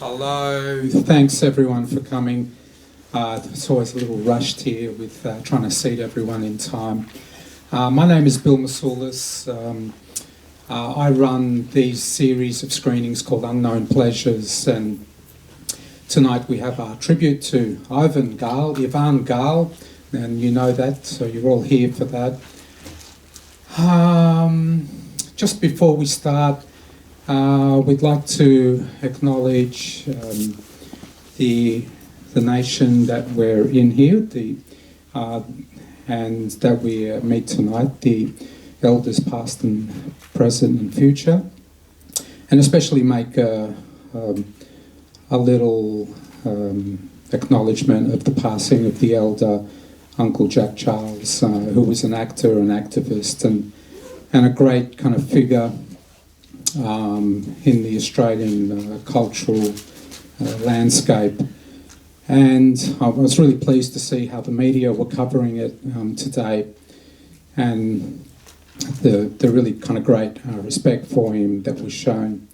Hello, thanks everyone for coming. It's always a little rushed here with trying to seat everyone in time. My name is Bill Mousoulis. I run these series of screenings called Unknown Pleasures, and tonight we have our tribute to Ivan Gaal, and you know that, so you're all here for that. Just before we start, we'd like to acknowledge the nation that we're in here, and that we meet tonight, the elders past and present and future, and especially make a little acknowledgement of the passing of the elder Uncle Jack Charles, who was an actor and activist and a great kind of figure in the Australian cultural landscape. And I was really pleased to see how the media were covering it today, and the really kind of great respect for him that was shown.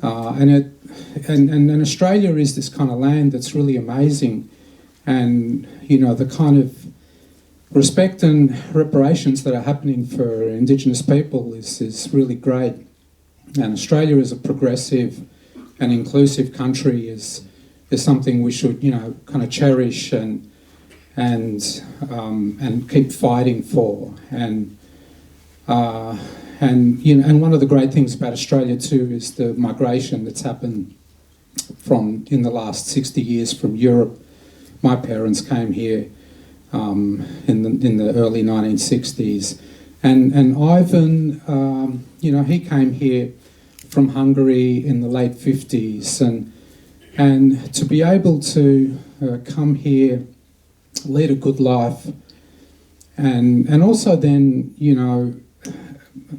And Australia is this kind of land that's really amazing, and you know, the kind of respect and reparations that are happening for Indigenous people is really great. And Australia as a progressive and inclusive country is something we should, you know, kind of cherish and keep fighting for. And you know, and one of the great things about Australia too is the migration that's happened in the last 60 years from Europe. My parents came here in the early 1960s, and Ivan, you know, he came here from Hungary in the late 50s, and to be able to come here, lead a good life, and also then, you know,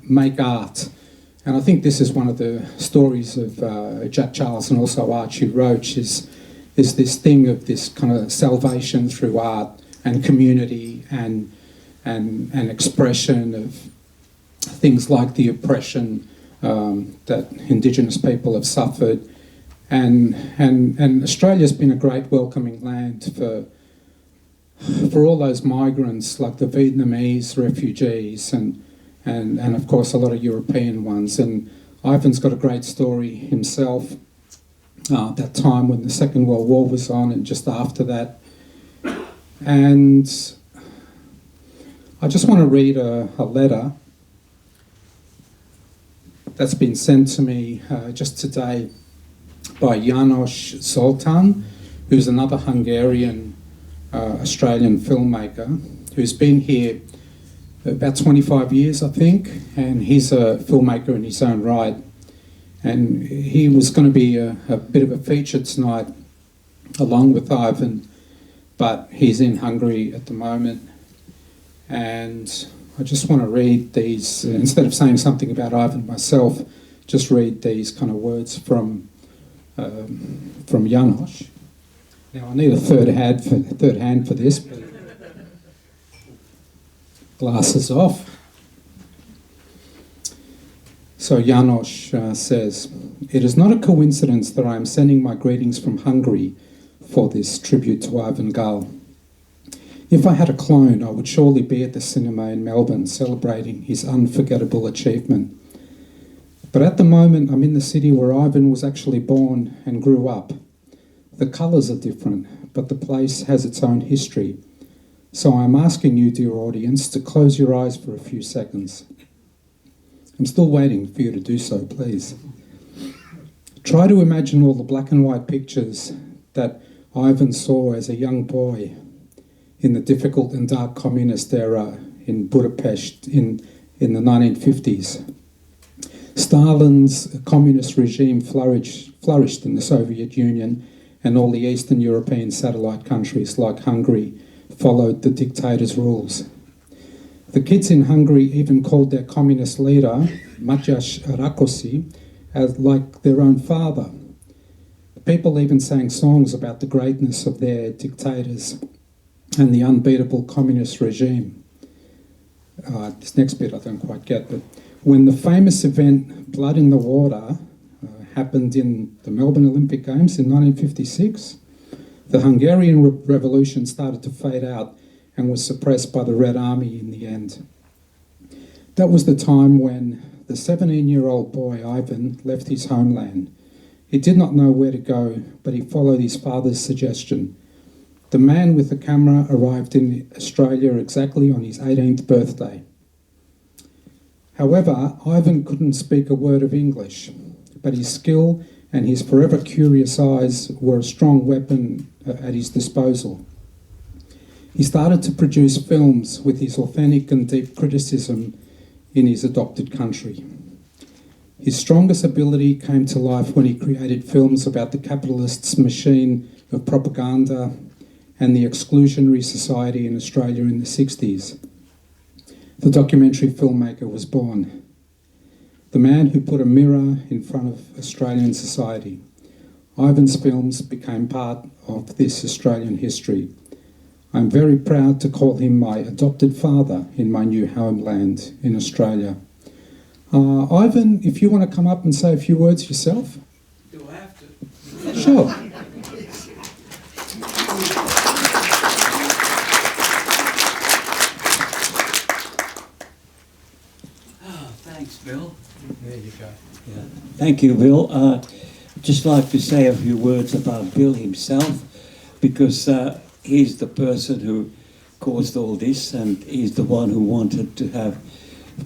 make art. And I think this is one of the stories of Jack Charles and also Archie Roach is this thing of this kind of salvation through art and community and expression of things like the oppression that Indigenous people have suffered, and Australia's been a great welcoming land for all those migrants, like the Vietnamese refugees and of course a lot of European ones. And Ivan's got a great story himself. That time when the Second World War was on, and just after that. And I just want to read a letter that's been sent to me just today by Janos Zoltan, who's another Hungarian Australian filmmaker who's been here about 25 years, I think, and he's a filmmaker in his own right. And he was going to be a bit of a feature tonight along with Ivan, but he's in Hungary at the moment. And I just want to read these, instead of saying something about Ivan myself, just read these kind of words from Janos. Now I need a third hand for this, but glasses off. So Janos says, "It is not a coincidence that I am sending my greetings from Hungary for this tribute to Ivan Gaal. If I had a clone, I would surely be at the cinema in Melbourne celebrating his unforgettable achievement. But at the moment, I'm in the city where Ivan was actually born and grew up. The colours are different, but the place has its own history. So I'm asking you, dear audience, to close your eyes for a few seconds. I'm still waiting for you to do so, please. Try to imagine all the black and white pictures that Ivan saw as a young boy in the difficult and dark communist era in Budapest in the 1950s. Stalin's communist regime flourished in the Soviet Union, and all the Eastern European satellite countries like Hungary followed the dictator's rules. The kids in Hungary even called their communist leader, Mátyás Rákosi, as like their own father. People even sang songs about the greatness of their dictators and the unbeatable communist regime. This next bit I don't quite get, but when the famous event Blood in the Water happened in the Melbourne Olympic Games in 1956. The Hungarian Revolution started to fade out and was suppressed by the Red Army in the end. That was the time when the 17-year-old boy, Ivan, left his homeland. He did not know where to go, but he followed his father's suggestion. The man with the camera arrived in Australia exactly on his 18th birthday. However, Ivan couldn't speak a word of English, but his skill and his forever curious eyes were a strong weapon at his disposal. He started to produce films with his authentic and deep criticism in his adopted country. His strongest ability came to life when he created films about the capitalist's machine of propaganda and the exclusionary society in Australia in the 60s. The documentary filmmaker was born. The man who put a mirror in front of Australian society. Ivan's films became part of this Australian history. I'm very proud to call him my adopted father in my new homeland in Australia. Ivan, if you want to come up and say a few words yourself. Do I have to? Sure. Thanks, Bill. There you go. Yeah. Thank you, Bill. I'd just like to say a few words about Bill himself, because he's the person who caused all this, and he's the one who wanted to have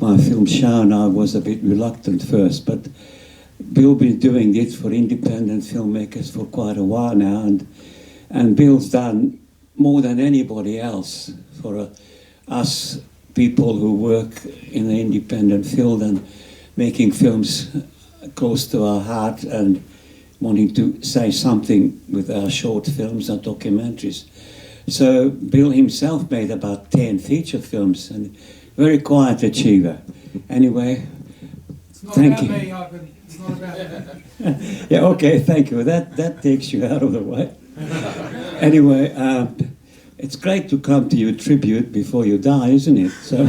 my film shown. I was a bit reluctant first, but Bill been doing this for independent filmmakers for quite a while now, and Bill's done more than anybody else for us people who work in the independent field and making films close to our heart and wanting to say something with our short films and documentaries. So Bill himself made about 10 feature films, and very quiet achiever. Anyway, thank you. Me, Ivan. It's not about me. Yeah, okay, thank you. That takes you out of the way. Anyway, it's great to come to your tribute before you die, isn't it? So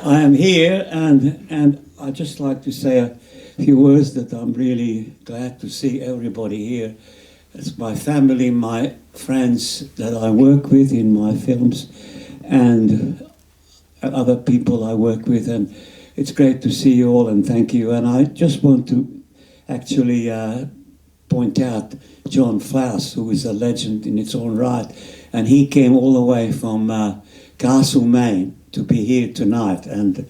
I am here, and I'd just like to say a few words that I'm really glad to see everybody here. It's my family, my friends that I work with in my films, and other people I work with, and it's great to see you all, and thank you. And I just want to actually point out John Flaus, who is a legend in its own right, and he came all the way from Castle, Maine, to be here tonight. And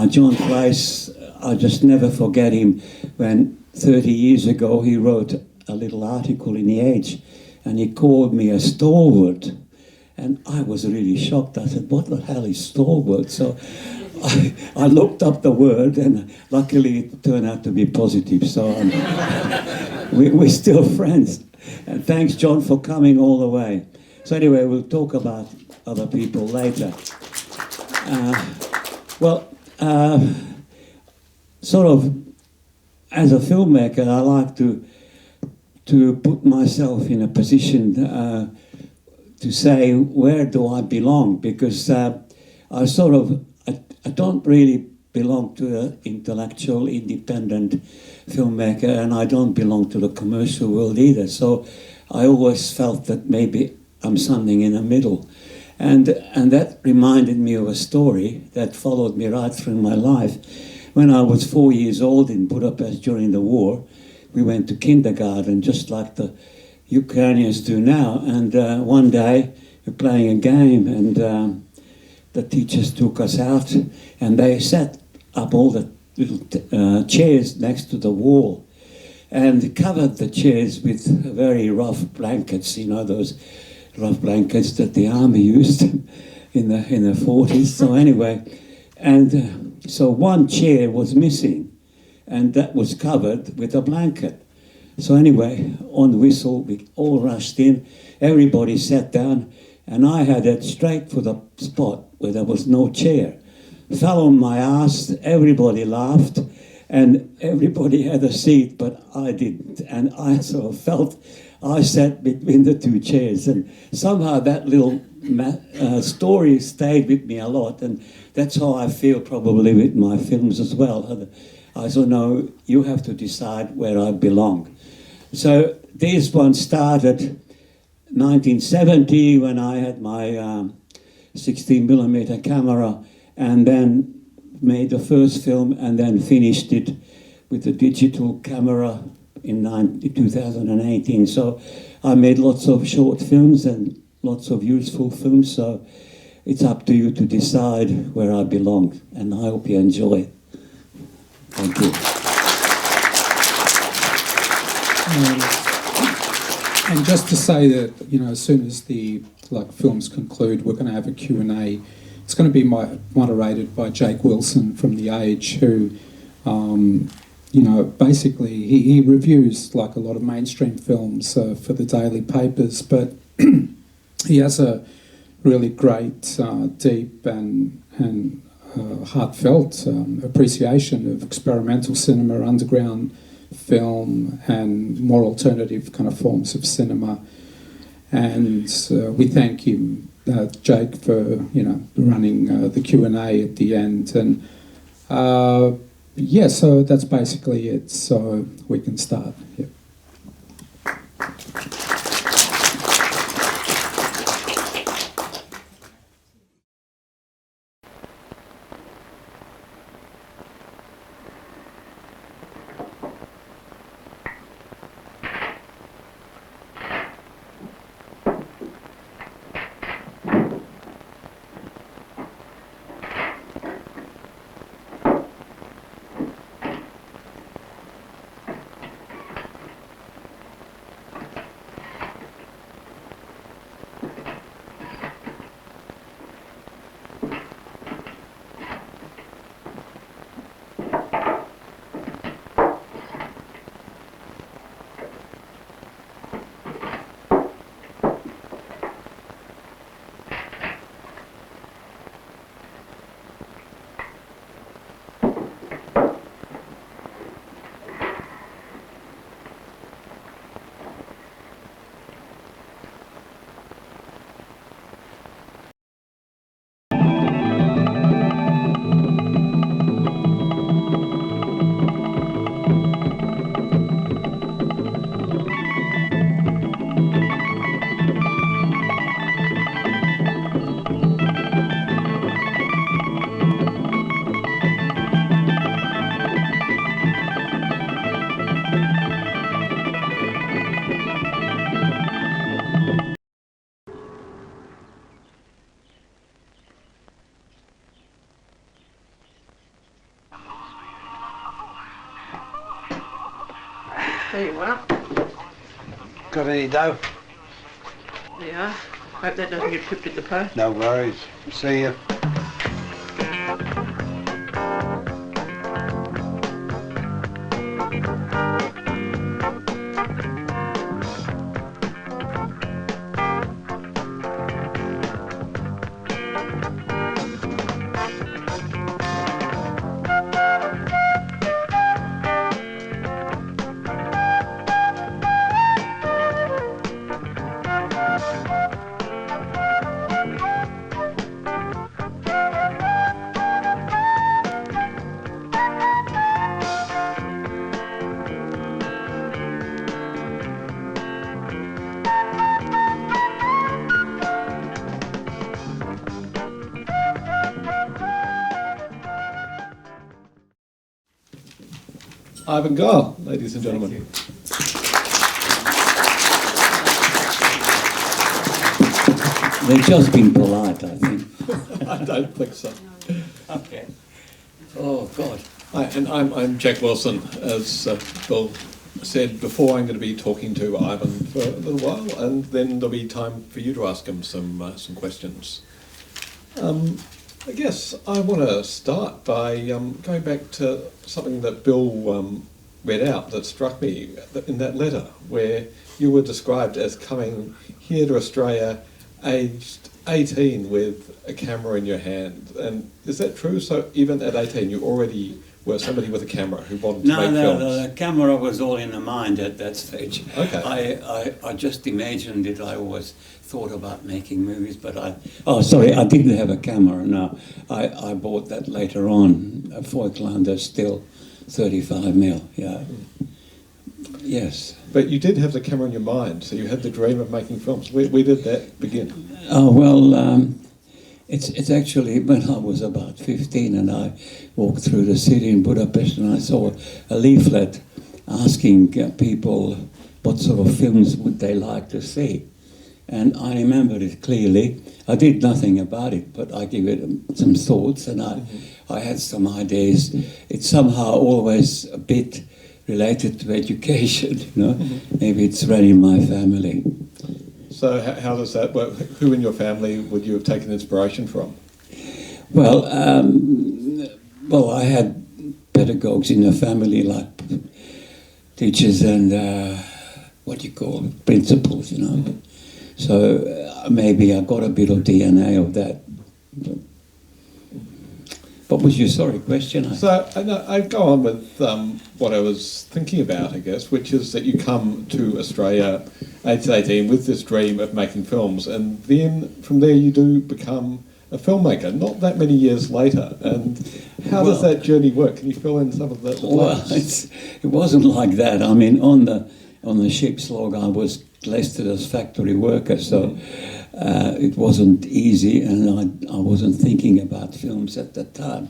John Flaus, I just never forget him. When 30 years ago he wrote a little article in The Age, and he called me a stalwart. And I was really shocked. I said, what the hell is stalwart? So I looked up the word, and luckily it turned out to be positive. So we're still friends. And thanks, John, for coming all the way. So anyway, we'll talk about other people later. Sort of, as a filmmaker, I like to put myself in a position to say, where do I belong? Because I don't really belong to an intellectual, independent filmmaker, and I don't belong to the commercial world either. So I always felt that maybe I'm something in the middle. And that reminded me of a story that followed me right through my life. When I was 4 years old in Budapest during the war, we went to kindergarten, just like the Ukrainians do now. And one day, we're playing a game, and the teachers took us out, and they set up all the little chairs next to the wall, and covered the chairs with very rough blankets, you know, those rough blankets that the army used in the 40s. So anyway, and so one chair was missing, and that was covered with a blanket. So anyway, on the whistle, we all rushed in, everybody sat down, and I headed straight for the spot where there was no chair. Fell on my ass, everybody laughed, and everybody had a seat, but I didn't. And I sort of felt I sat between the two chairs, and somehow that little story stayed with me a lot, and that's how I feel probably with my films as well. I thought, no, you have to decide where I belong. So this one started 1970 when I had my 16mm camera, and then made the first film, and then finished it with a digital camera in 2018. So I made lots of short films and lots of useful films, so it's up to you to decide where I belong, and I hope you enjoy it. Thank you. And just to say that, you know, as soon as the films conclude, we're going to have a Q&A. It's going to be moderated by Jake Wilson from The Age, who, you know, basically he reviews a lot of mainstream films for the daily papers, but he has a really great, deep and heartfelt appreciation of experimental cinema, underground film, and more alternative kind of forms of cinema. And we thank him, Jake, for running the Q&A at the end. And yeah, so that's basically it. So we can start. Yeah. There you are. Got any dough? There you are. Hope that doesn't get pipped at the post. No worries. See you. Ivan Gaal, ladies and gentlemen. They've just been polite, I think. I don't think so. Okay. Oh, God. Hi, and I'm Jack Wilson. As Bill said before, I'm going to be talking to Ivan for a little while, and then there'll be time for you to ask him some questions. I guess I want to start by going back to something that Bill read out that struck me in that letter, where you were described as coming here to Australia aged 18 with a camera in your hand. And is that true? So even at 18 you already were somebody with a camera who wanted to No, make films? the camera was all in the mind at that stage. Okay. I just imagined it. I always thought about making movies, but I didn't have a camera. No, I bought that later on. A Voigtlander still, 35mm. Yeah. Yes. But you did have the camera in your mind, so you had the dream of making films. Where did that begin? Oh well. It's actually when I was about 15 and I walked through the city in Budapest and I saw a leaflet asking people what sort of films would they like to see. And I remembered it clearly. I did nothing about it, but I gave it some thoughts and I had some ideas. It's somehow always a bit related to education, you know. Maybe it's running my family. So how does that work? Who in your family would you have taken inspiration from? Well, I had pedagogues in the family, like teachers and principals, you know. So maybe I got a bit of DNA of that. What was your question? So I go on with what I was thinking about, I guess, which is that you come to Australia, aged 18, with this dream of making films, and then from there you do become a filmmaker, not that many years later. And how does that journey work? Can you fill in some of the blanks? It wasn't like that. I mean, on the ship's log, I was listed as factory worker, so it wasn't easy, and I wasn't thinking about films at that time.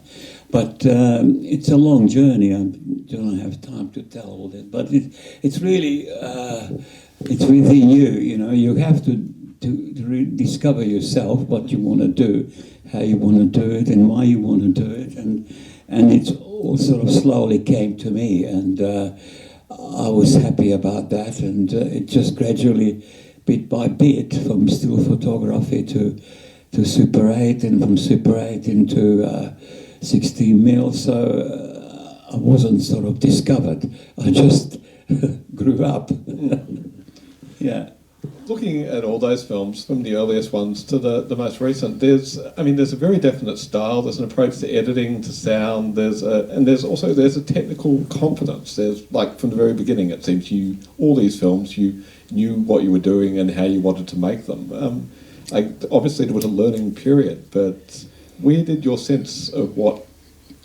But it's a long journey. I don't have time to tell all that. But it's really it's within you. You know, you have to discover yourself, what you want to do, how you want to do it, and why you want to do it, and it all sort of slowly came to me, and I was happy about that, and it just gradually, bit by bit, from still photography to Super 8, and from Super 8 into 16mm. So I wasn't sort of discovered. I just grew up. Yeah. Looking at all those films, from the earliest ones to the most recent, there's a very definite style. There's an approach to editing, to sound. There's a technical confidence. There's, like, from the very beginning, it seems all these films, you knew what you were doing and how you wanted to make them. Obviously there was a learning period, but where did your sense of what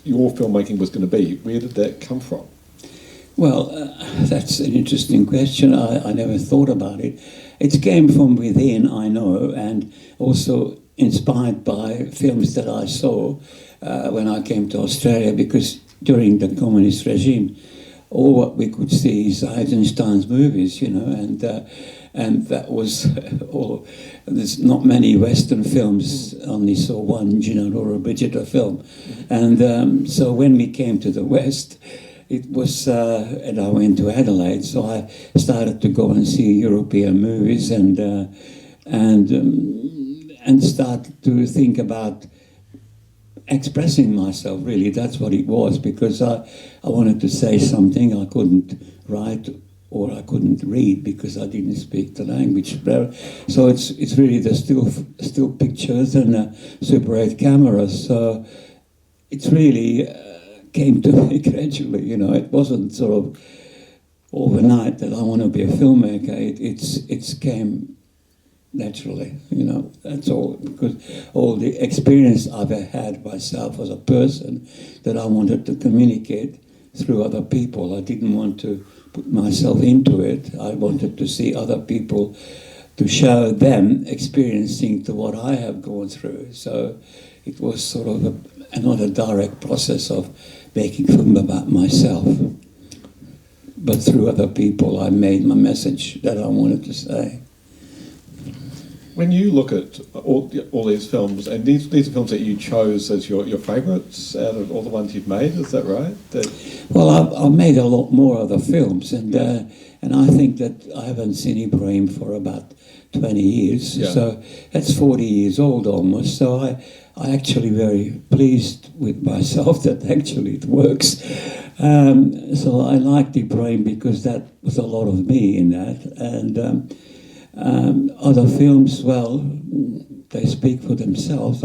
your filmmaking was going to be, where did that come from? Well, that's an interesting question. I never thought about it. It came from within, I know, and also inspired by films that I saw when I came to Australia, because during the communist regime, all what we could see is Eisenstein's movies, you know, and that was all. There's not many Western films, only saw one Gino or Brigida film. And so when we came to the West, it was, and I went to Adelaide, so I started to go and see European movies and started to think about expressing myself, really. That's what it was, because I wanted to say something. I couldn't write or I couldn't read because I didn't speak the language. So it's really the still pictures and Super 8 cameras. So it's really came to me gradually, you know. It wasn't sort of overnight that I want to be a filmmaker. It came naturally, you know. That's all, because all the experience I've had myself as a person that I wanted to communicate through other people. I didn't want to put myself into it. I wanted to see other people, to show them experiencing to what I have gone through. So it was sort of not a direct process of making film about myself, but through other people I made my message that I wanted to say. When you look at all these films, and these are films that you chose as your favourites out of all the ones you've made, is that right? Well, I've made a lot more other films, and I think that I haven't seen Ibrahim for about 20 years, yeah. So that's 40 years old almost, so I actually very pleased with myself that actually it works. So I liked Ibrahim because that was a lot of me in that, and other films, well, they speak for themselves.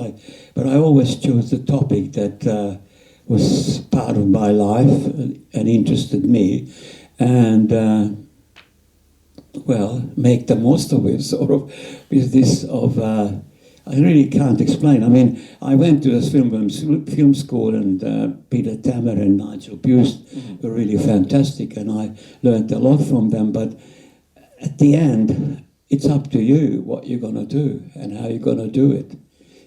But I always chose the topic that was part of my life and interested me, and make the most of it, sort of, with this of. I really can't explain. I mean, I went to this film school, and Peter Tammer and Nigel Buse were really fantastic, and I learned a lot from them. But at the end, it's up to you what you're going to do and how you're going to do it.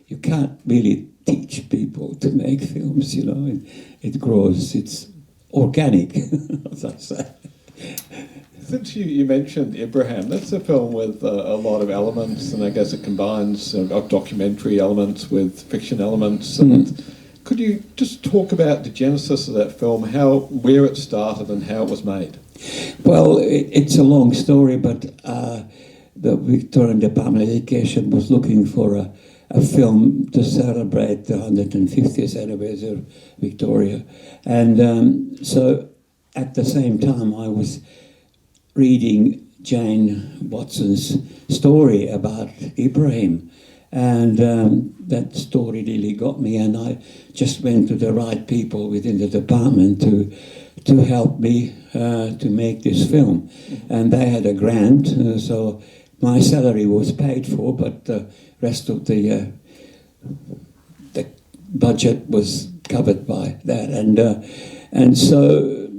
You can't really teach people to make films, you know. It grows. It's organic, as I say. Since you mentioned Ibrahim, that's a film with a lot of elements, and I guess it combines documentary elements with fiction elements. And could you just talk about the genesis of that film, where it started and how it was made? Well, it's a long story, but the Victorian Department of Education was looking for a film to celebrate the 150th anniversary of Victoria. And so at the same time I was reading Jane Watson's story about Ibrahim, and that story really got me, and I just went to the right people within the department to help me to make this film. And they had a grant, so my salary was paid for, but the rest of the budget was covered by that, and so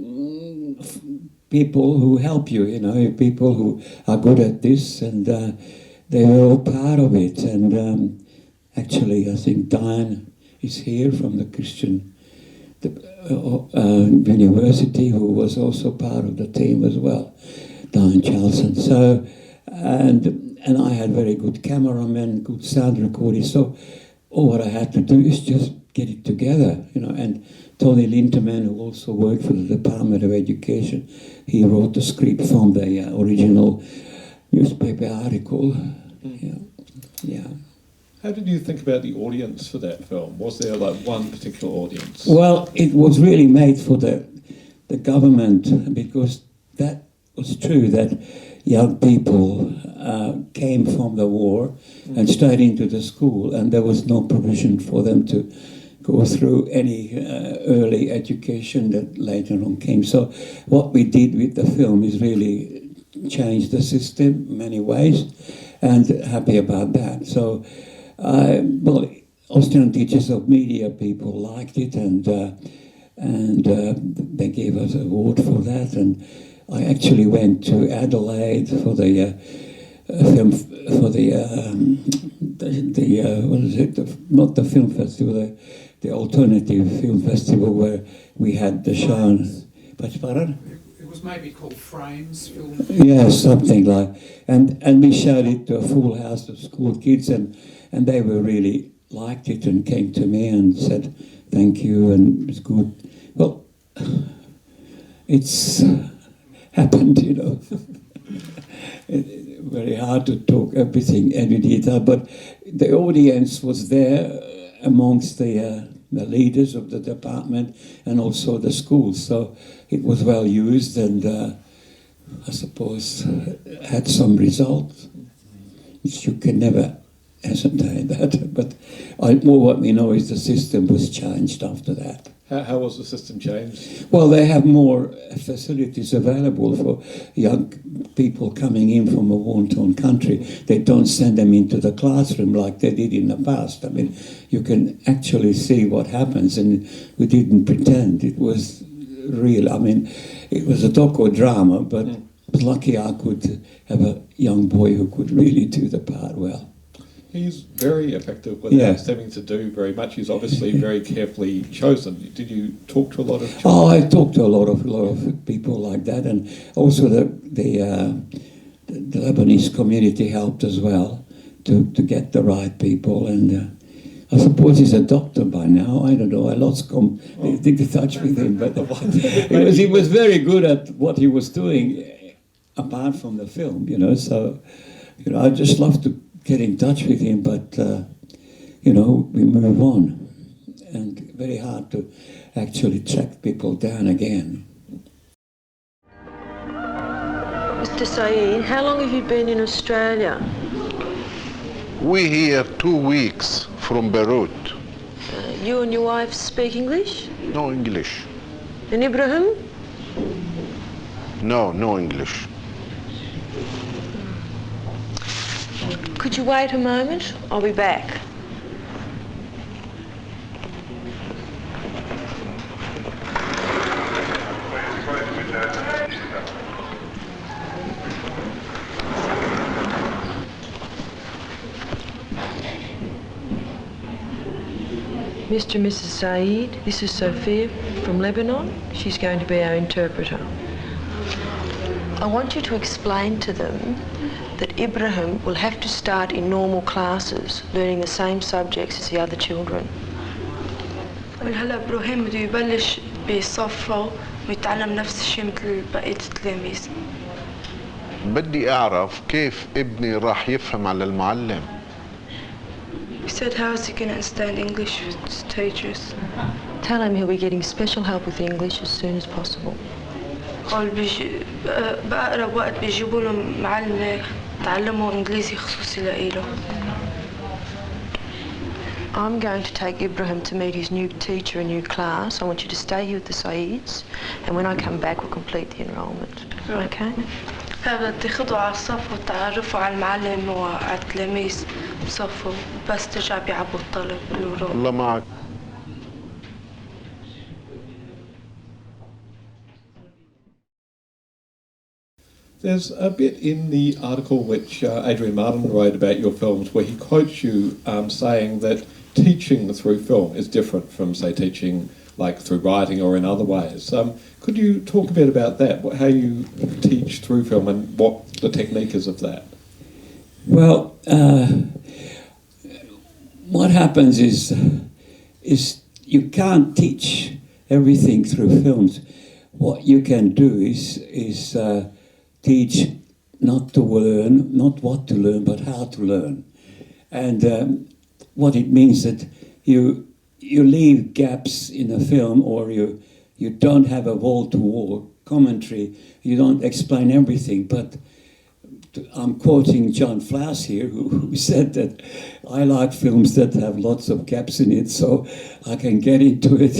people who help you, you know, people who are good at this, and they were all part of it. And actually, I think Diane is here from the Christian University, who was also part of the team as well, Diane Charlson. So, and I had very good cameramen, good sound recorders. So all what I had to do is just get it together, you know. And Tony Linterman, who also worked for the Department of Education, he wrote the script from the original newspaper article. Yeah. How did you think about the audience for that film? Was there like one particular audience? Well, it was really made for the government, because that was true, that young people came from the war and straight into the school, and there was no provision for them to go through any early education that later on came. So what we did with the film is really change the system in many ways, and happy about that. So, Austrian teachers of media people liked it, and they gave us an award for that. And I actually went to Adelaide for the film, for not the film festival, the alternative film festival, where we had the show. It was maybe called Frames Film. Yeah, something like, and we showed it to a full house of school kids, and they were really liked it and came to me and said thank you, and it was good. Well, it's happened, you know. Very hard to talk everything every detail, but the audience was there amongst the leaders of the department and also the schools, so it was well used, and I suppose had some results, which you can never ascertain that. But more what we know is the system was changed after that. How was the system changed? Well, they have more facilities available for young people coming in from a war-torn country. They don't send them into the classroom like they did in the past. I mean, you can actually see what happens, and we didn't pretend. It was real. I mean, it was a doco-drama, but I was lucky I could have a young boy who could really do the part well. He's very effective without having to do very much. He's obviously very carefully chosen. Did you talk to a lot of children? Oh, I talked to a lot of people like that, and also the Lebanese community helped as well to get the right people. And I suppose he's a doctor by now. I don't know. I lost touch with him, but he was very good at what he was doing, apart from the film. You know, so I just love to get in touch with him, but we move on, and very hard to actually track people down again. Mr. Saeed, how long have you been in Australia? We here 2 weeks from Beirut. You and your wife speak English? No English. And Ibrahim? No English. Could you wait a moment? I'll be back. Mr. and Mrs. Saeed, this is Sophia from Lebanon. She's going to be our interpreter. I want you to explain to them that Ibrahim will have to start in normal classes, learning the same subjects as the other children. هلا إبراهيم بده يبلش بصفه ويتعلم نفس الشيء مثل بقية التلاميذ. بدي أعرف كيف ابني راح يفهم على المعلم. He said how is he going to understand English with his teachers? Tell him he'll be getting special help with English as soon as possible. قال بأقرب وقت بيجيبوا له معلمة تعلمه إنجليزي خصوصي لإله. I'm going to take Ibrahim to meet his new teacher in new class. I want you to stay here with the Saeeds, and when I come back we'll complete the enrolment. Okay? فبدها تاخده على الصف وتعرفوا على المعلم وعلى التلاميذ بصفه بس ترجع بيعبوا الطلب بالوراق. الله معك. There's a bit in the article which Adrian Martin wrote about your films where he quotes you saying that teaching through film is different from, say, teaching like through writing or in other ways. Could you talk a bit about that, how you teach through film and what the technique is of that? Well, what happens is you can't teach everything through films. What you can do is teach not to learn, not what to learn, but how to learn. And what it means that you leave gaps in a film, or you don't have a wall-to-wall commentary, you don't explain everything, but I'm quoting John Flass here, who said that I like films that have lots of gaps in it, so I can get into it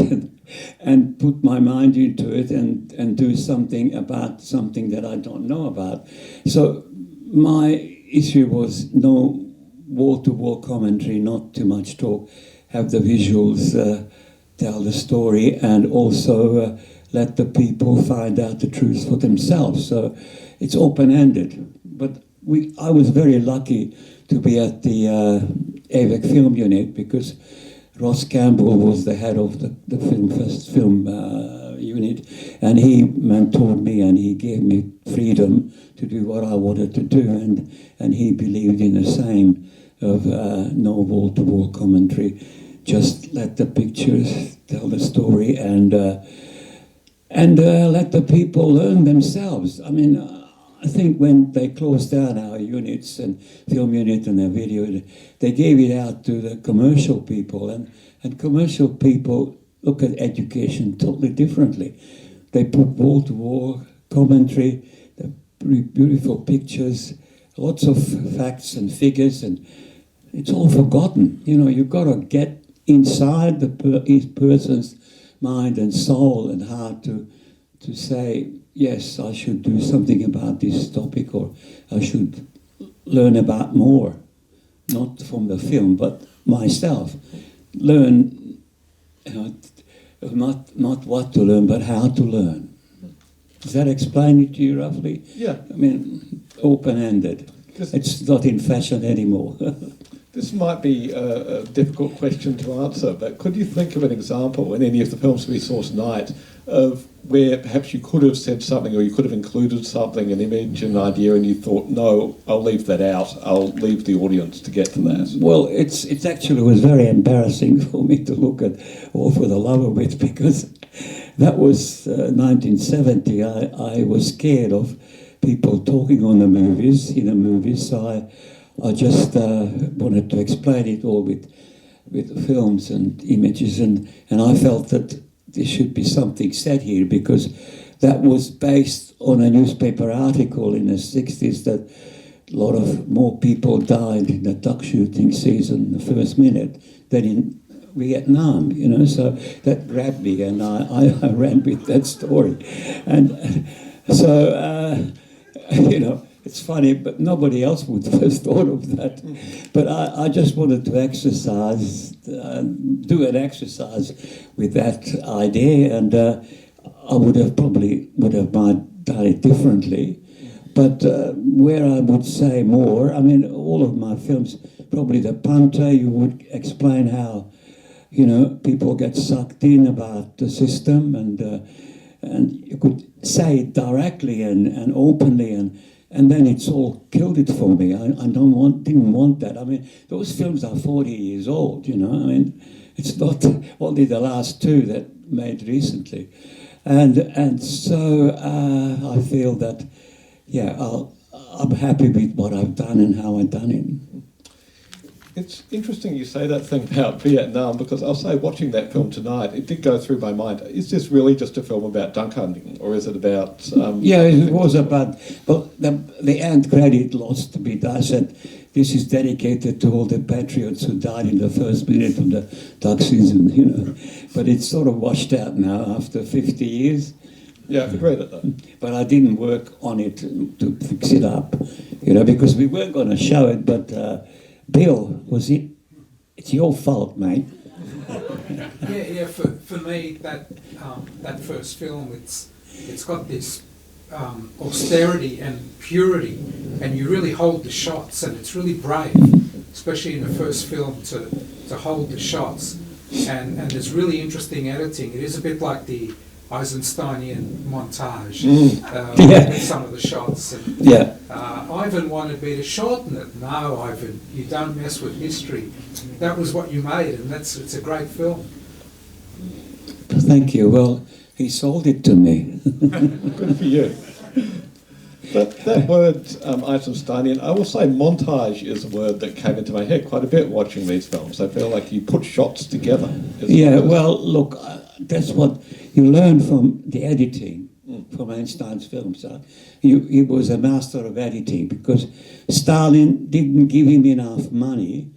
and put my mind into it and do something about something that I don't know about. So my issue was no wall-to-wall commentary, not too much talk, have the visuals tell the story, and also let the people find out the truth for themselves. So it's open-ended. But I was very lucky to be at the AVEC film unit because Ross Campbell was the head of the film unit, and he mentored me and he gave me freedom to do what I wanted to do, and he believed in the same of no wall-to-wall commentary, just let the pictures tell the story and let the people learn themselves. I mean, I think when they closed down our units and film unit and their video, they gave it out to the commercial people, and commercial people look at education totally differently. They put wall-to-wall commentary, beautiful pictures, lots of facts and figures, and it's all forgotten. You know, you've got to get inside each person's mind and soul and heart to say, yes, I should do something about this topic, or I should learn about more, not from the film, but myself. Learn, not what to learn, but how to learn. Does that explain it to you roughly? Yeah. I mean, open-ended. It's not in fashion anymore. This might be a difficult question to answer, but could you think of an example in any of the films we saw tonight of where perhaps you could have said something, or you could have included something, an image, an idea, and you thought, no, I'll leave that out, I'll leave the audience to get to that? Well, it actually was very embarrassing for me to look at All for the Love of It, because that was 1970. I was scared of people talking in the movies, so I just wanted to explain it all with films and images, and I felt that there should be something said here, because that was based on a newspaper article in the 60s that a lot more people died in the duck shooting season, the first minute, than in Vietnam, you know, so that grabbed me, and I ran with that story. And so, you know, it's funny, but nobody else would have thought of that. But I just wanted to exercise, do an exercise with that idea, and I would have done it differently. But where I would say more, I mean, all of my films, probably The Punter, you would explain how, you know, people get sucked in about the system, and you could say it directly and openly, and then it's all killed it for me. I didn't want that. I mean, those films are 40 years old, you know. I mean, it's not only the last two that made recently. And so I feel that, yeah, I'm happy with what I've done and how I've done it. It's interesting you say that thing about Vietnam, because I'll say watching that film tonight, it did go through my mind. Is this really just a film about duck hunting, or is it about... yeah, it was about... But the end credit lost a bit. I said, this is dedicated to all the patriots who died in the first minute of the duck season, you know. But it's sort of washed out now after 50 years. Yeah, I've read it though. But I didn't work on it to fix it up, you know, because we weren't going to show it, but... Bill, it's your fault, mate. Yeah. For me, that first film, it's got this austerity and purity, and you really hold the shots, and it's really brave, especially in the first film, to hold the shots, and there's really interesting editing. It is a bit like the Eisensteinian montage with some of the shots. And, Ivan wanted me to shorten it. No, Ivan, you don't mess with history. That was what you made, and it's a great film. Thank you. Well, he sold it to me. Good for you. That word, Eisensteinian, I will say montage is a word that came into my head quite a bit watching these films. I feel like you put shots together. Yeah, well, look, that's what you learn from the editing, from Einstein's films. He was a master of editing, because Stalin didn't give him enough money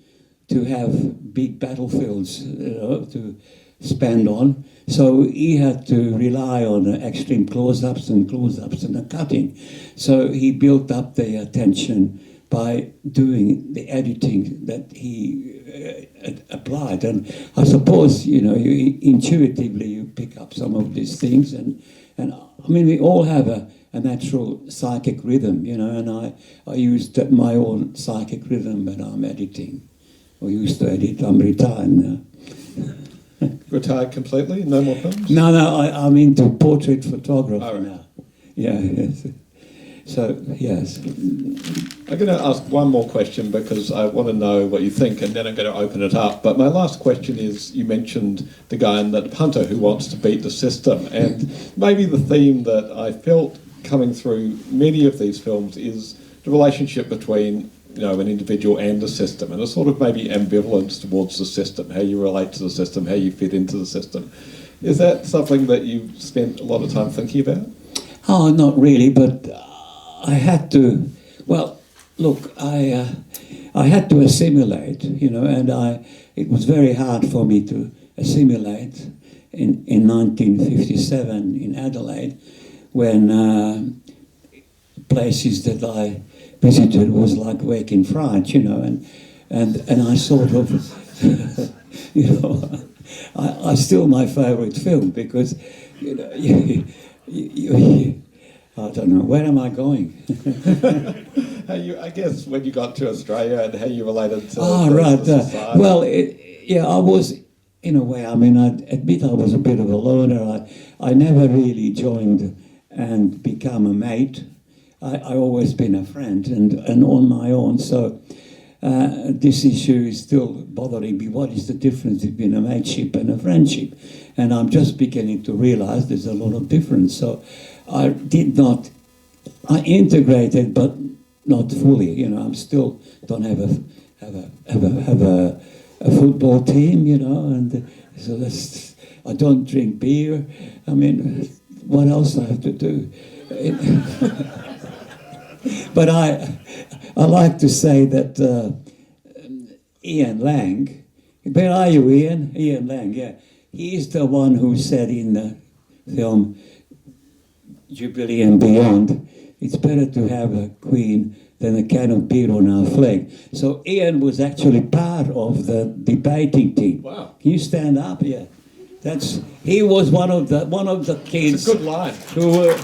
to have big battlefields, you know, to spend on. So he had to rely on extreme close-ups and the cutting. So he built up the attention by doing the editing that he applied. And I suppose, you know, intuitively you pick up some of these things. And I mean, we all have a natural psychic rhythm, you know, and I used my own psychic rhythm when I'm editing. I used to edit. I'm retired now. Retired completely? No more films? No, I'm into portrait photography now. Yeah, yes. So, yes. I'm going to ask one more question because I want to know what you think, and then I'm going to open it up. But my last question is, you mentioned the guy in The Punter who wants to beat the system, and maybe the theme that I felt coming through many of these films is the relationship between, you know, an individual and the system, and a sort of maybe ambivalence towards the system, how you relate to the system, how you fit into the system. Is that something that you've spent a lot of time thinking about? Oh, not really, but I had to. Well, look, I had to assimilate, you know, and it was very hard for me to assimilate in 1957 in Adelaide, when places that I visited was like waking fright, you know, and I sort of, you know, I still my favourite film, because, you know, you I don't know, where am I going? I guess when you got to Australia and how you related to right. society. Well, I was, in a way, I mean, I admit I was a bit of a loner. I never really joined and become a mate. I always been a friend and on my own. So this issue is still bothering me. What is the difference between a mateship and a friendship? And I'm just beginning to realise there's a lot of difference. So I integrated, but not fully. You know, I'm still don't have a football team. You know, and so I don't drink beer. I mean, what else I have to do? But I like to say that Ian Lang, Where are you, Ian? Ian Lang, yeah. He's the one who said in the film Jubilee and Beyond, it's better to have a queen than a can of beer on our flag. So Ian was actually part of the debating team. Wow. Can you stand up? Yeah. He was one of the kids. It's a good line. Who were,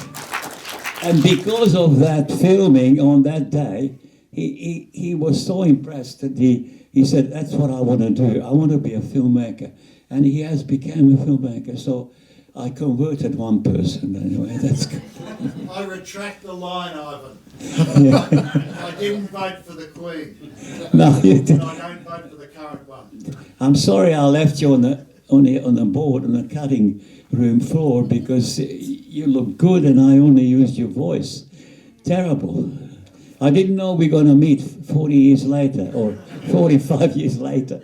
and because of that filming on that day, he was so impressed that he said, that's what I want to do. I want to be a filmmaker. And he has become a filmmaker. So I converted one person anyway. That's good. I retract the line, Ivan. Yeah. I didn't vote for the Queen. No, you didn't. And I don't vote for the current one. I'm sorry I left you on the board on the cutting room floor because you look good and I only used your voice. Terrible. I didn't know we're going to meet 40 years later or 45 years later.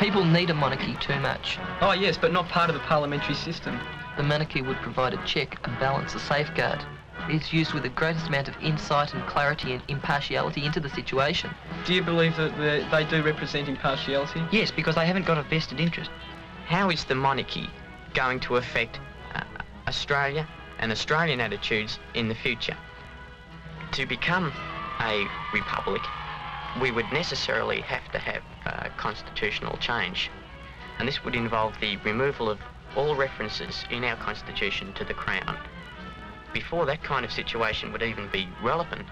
People need a monarchy too much. Oh yes, but not part of the parliamentary system. The monarchy would provide a check, a balance, a safeguard. It's used with the greatest amount of insight and clarity and impartiality into the situation. Do you believe that they do represent impartiality? Yes, because they haven't got a vested interest. How is the monarchy going to affect Australia and Australian attitudes in the future? To become a republic, we would necessarily have to have constitutional change. And this would involve the removal of all references in our constitution to the Crown. Before that kind of situation would even be relevant,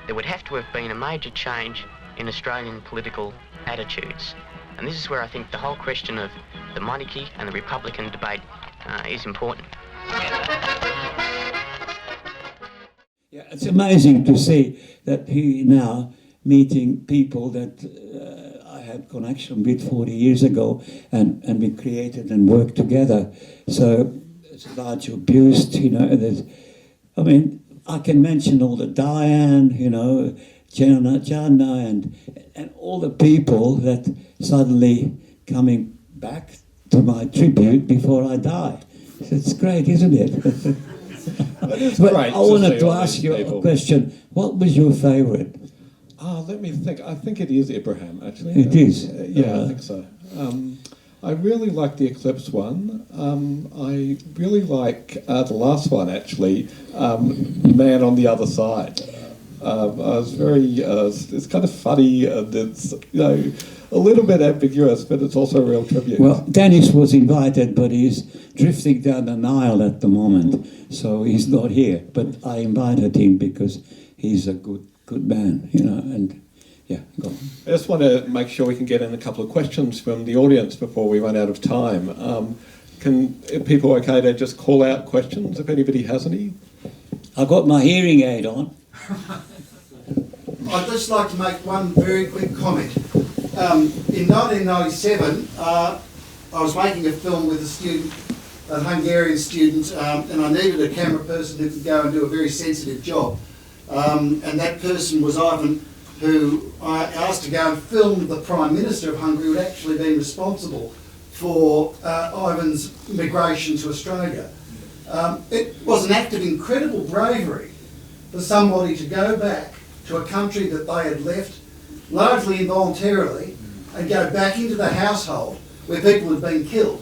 there would have to have been a major change in Australian political attitudes. And this is where I think the whole question of the monarchy and the Republican debate is important. Yeah, it's amazing to see that he now meeting people that I had connection with 40 years ago, and we created and worked together. So it's large abused, I mean, I can mention all the Diane, Jana, and all the people that suddenly coming back to my tribute before I die. It's great, isn't it? It is But great I wanted to see ask you people. a question. What was your favourite? Let me think. I think it is Ibrahim, actually. It is? Yeah, I think so. I really like the Eclipse one. I really like the last one, actually, Man on the Other Side. I was very, it's kind of funny and it's, a little bit ambiguous, but it's also a real tribute. Well, Dennis was invited, but he's drifting down the Nile at the moment, so he's not here. But I invited him because he's a good man, and yeah, go on. I just want to make sure we can get in a couple of questions from the audience before we run out of time. Are people okay to just call out questions if anybody has any? I've got my hearing aid on. I'd just like to make one very quick comment. In 1997, I was making a film with a Hungarian student, and I needed a camera person who could go and do a very sensitive job. And that person was Ivan, who I asked to go and film the Prime Minister of Hungary, who had actually been responsible for Ivan's migration to Australia. It was an act of incredible bravery for somebody to go back to a country that they had left, largely involuntarily, and go back into the household where people had been killed,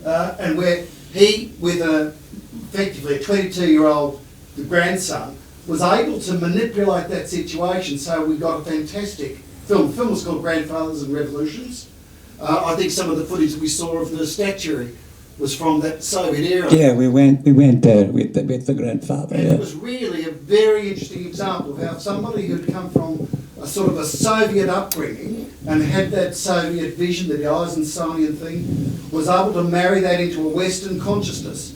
and where he, with effectively a 22-year-old grandson, was able to manipulate that situation, so we got a fantastic film. The film was called Grandfathers and Revolutions. I think some of the footage that we saw of the statuary was from that Soviet era. Yeah, we went there with the grandfather. And yeah. it was really a very interesting example of how somebody who'd come from a sort of a Soviet upbringing and had that Soviet vision, the Eisensteinian thing, was able to marry that into a Western consciousness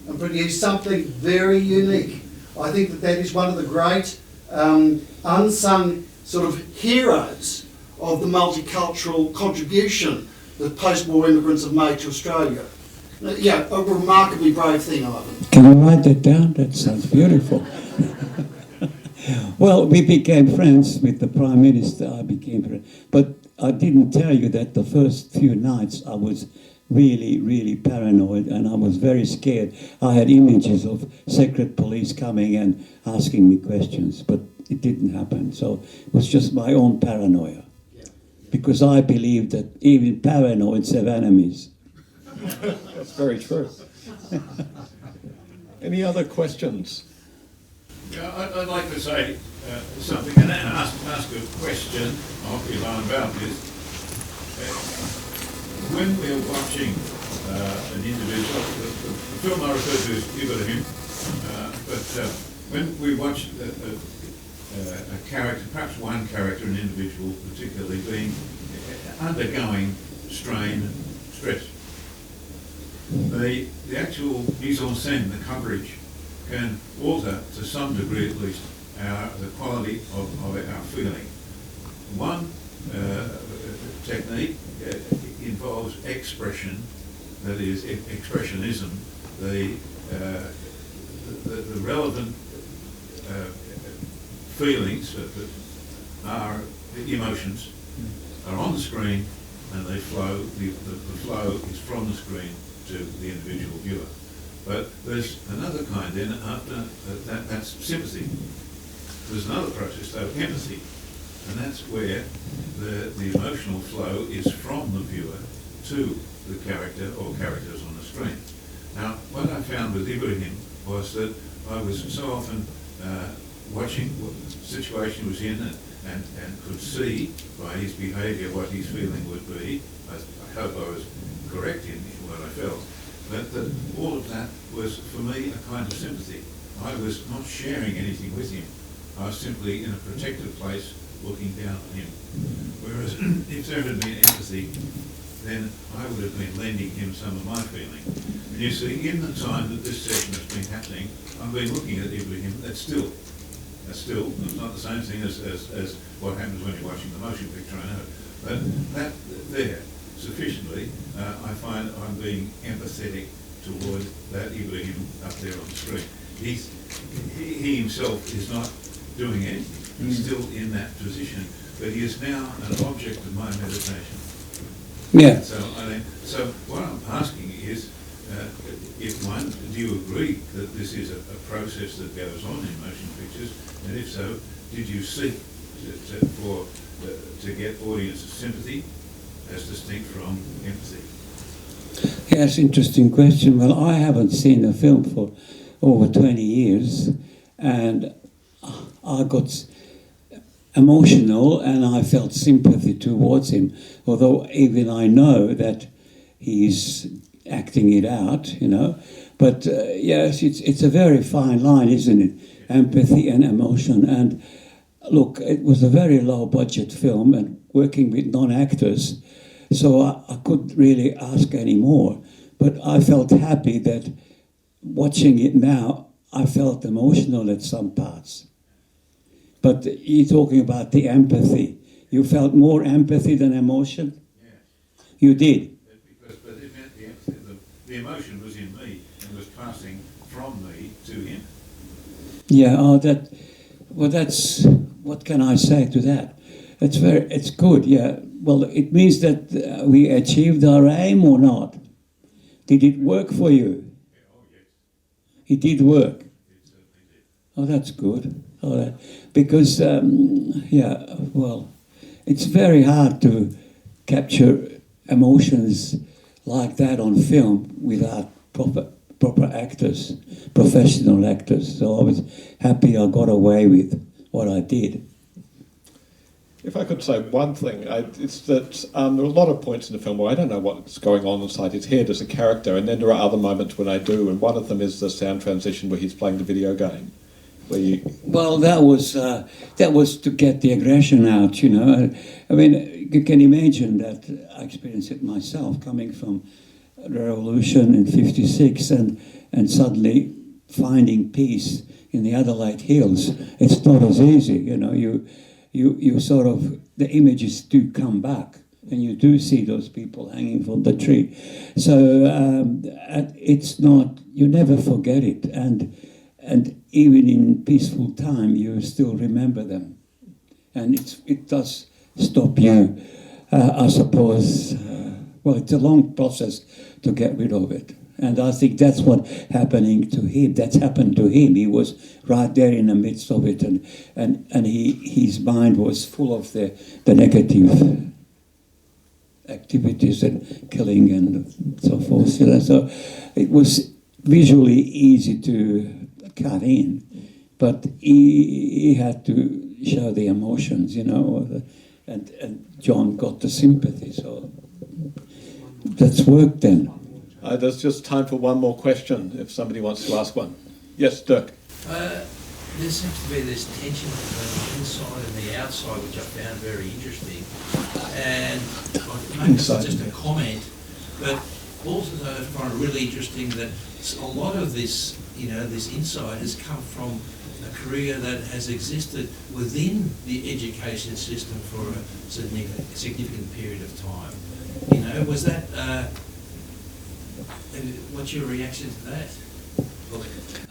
and produce something very unique. I think that is one of the great unsung sort of heroes of the multicultural contribution that post-war immigrants have made to Australia. Yeah, a remarkably brave thing, Ivan. Can you write that down? That sounds beautiful. Well, we became friends with the Prime Minister. I became friends. But I didn't tell you that the first few nights I was really, really paranoid and I was very scared. I had images of secret police coming and asking me questions, but it didn't happen. So it was just my own paranoia. Because I believe that even paranoids have enemies. That's very true. Any other questions? Yeah, I'd like to say something and ask a question of Ivan about this. When we're watching an individual, the film I refer to is Ibrahim, but when we watch a character, perhaps one character, an individual particularly, being undergoing strain and stress, the actual mise en scène, the coverage, can alter, to some degree at least, the quality of our feeling. One technique involves expression, that is, expressionism, the relevant feelings that are emotions are on the screen and they flow, the flow is from the screen to the individual viewer. But there's another kind then after that's sympathy. There's another process though, empathy, and that's where the emotional flow is from the viewer to the character or characters on the screen. Now, what I found with Ibrahim was that I was so often watching what the situation was in and could see by his behaviour what his feeling would be. I hope I was correct in what I felt. But that all of that was, for me, a kind of sympathy. I was not sharing anything with him. I was simply in a protected place looking down on him. Whereas if there had been empathy, then I would have been lending him some of my feeling. And you see, in the time that this session has been happening, I've been looking at Ibrahim. That's still, it's not the same thing as what happens when you're watching the motion picture, I know. But that there, sufficiently, I find I'm being empathetic toward that Ibrahim up there on the screen. He himself is not doing anything. He's still in that position, but he is now an object of my meditation. Yeah. So what I'm asking is, do you agree that this is a process that goes on in motion pictures? And if so, did you seek to get audiences sympathy as distinct from empathy? Yes, interesting question. Well, I haven't seen a film for over 20 years, and I got emotional and I felt sympathy towards him, although even I know that he's acting it out, you know. But yes, it's a very fine line, isn't it? Empathy and emotion. And look, it was a very low budget film and working with non-actors, so I couldn't really ask any more. But I felt happy that watching it now, I felt emotional at some parts. But you're talking about the empathy. You felt more empathy than emotion? Yeah. You did? But it meant the empathy, the emotion was in me and was passing from me to him. Yeah, that's, what can I say to that? It's good, yeah. Well, it means that we achieved our aim or not? Did it work for you? Yeah, oh yes. It did work? It certainly did. Oh, that's good. Because, it's very hard to capture emotions like that on film without proper actors, professional actors. So I was happy I got away with what I did. If I could say one thing, it's that there are a lot of points in the film where I don't know what's going on inside his head as a character, and then there are other moments when I do, and one of them is the sound transition where he's playing the video game. Well, that was to get the aggression out, you know. I mean, you can imagine that I experienced it myself, coming from the revolution in '56 and suddenly finding peace in the Adelaide Hills. It's not as easy, you know. you sort of, the images do come back, and you do see those people hanging from the tree. So it's not, you never forget it, and even in peaceful time, you still remember them. And it does stop you, I suppose, well, it's a long process to get rid of it. And I think that's what happening to him. That's happened to him. He was right there in the midst of it, and his mind was full of the negative activities and killing and so forth. You know? So it was visually easy to cut in, but he had to show the emotions, you know, and John got the sympathy. So that's work then. There's just time for one more question, if somebody wants to ask one. Yes, Dirk. There seems to be this tension between the inside and the outside, which I found very interesting. And maybe it's just a comment, but also I find it really interesting that a lot of this, you know, this insight has come from a career that has existed within the education system for a significant period of time. You know, was that, what's your reaction to that?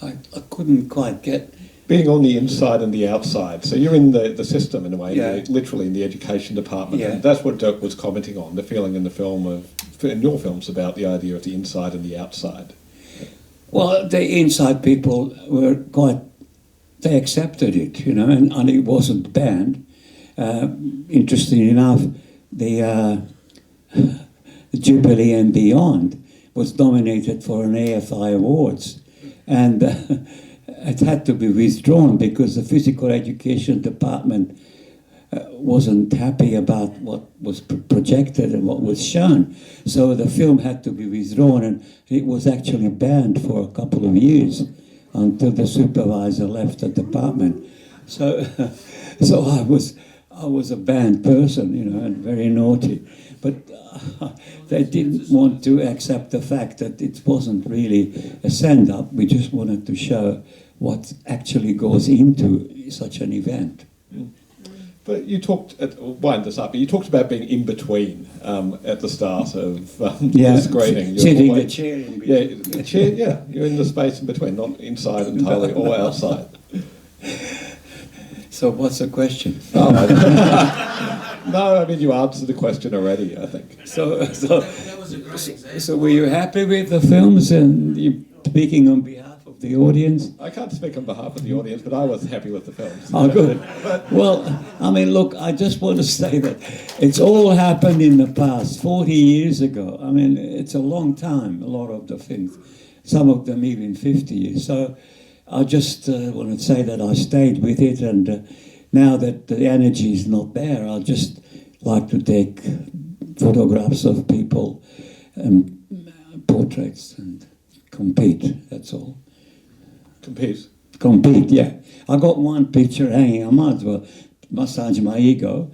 I couldn't quite get... Being on the inside and the outside. So you're in the system in a way, Yeah. literally in the education department. Yeah. And that's what Dirk was commenting on, the feeling in the film in your films about the idea of the inside and the outside. Well, the inside people were quite, they accepted it, you know, and it wasn't banned. Interesting enough, the Jubilee and Beyond was nominated for an AFI Awards, and it had to be withdrawn because the physical education department wasn't happy about what was projected and what was shown. So the film had to be withdrawn, and it was actually banned for a couple of years until the supervisor left the department. So I was a banned person, you know, and very naughty. But they didn't want to accept the fact that it wasn't really a send-up. We just wanted to show what actually goes into such an event. But you talked, wind this up, but you talked about being in between at the start of the screening. Sitting a chair in between. Yeah, a chair, yeah. You're in the space in between, not inside entirely or outside. So what's the question? No, I mean, you answered the question already, I think. So were you happy with the films, and you speaking on behalf of the audience? I can't speak on behalf of the audience, but I was happy with the films. Oh, good. Well, I mean, look, I just want to say that it's all happened in the past, 40 years ago. I mean, it's a long time, a lot of the things, some of them even 50 years. So I just want to say that I stayed with it, and now that the energy is not there, I'll just like to take photographs of people and portraits and compete, that's all. Compete, yeah. I got one picture hanging. I might as well massage my ego.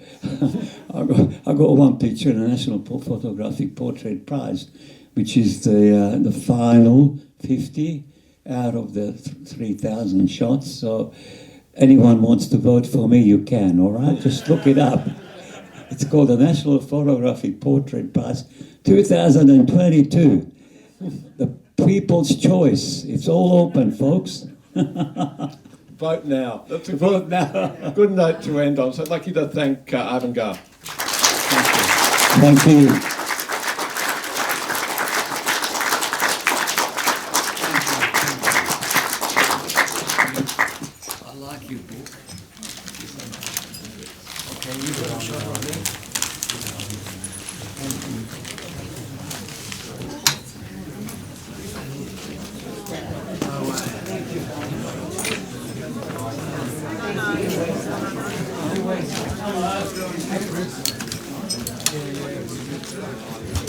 I got one picture in the National Photographic Portrait Prize, which is the final 50 out of the 3,000 shots. So anyone wants to vote for me, you can, all right? Just look it up. It's called the National Photographic Portrait Prize 2022. The People's Choice. It's all open, folks. Vote now. That's a Vote now. good note to end on. So I'd like you to thank Ivan Gaal. Thank you. I like your book. Okay, you got a shot right there. Hello.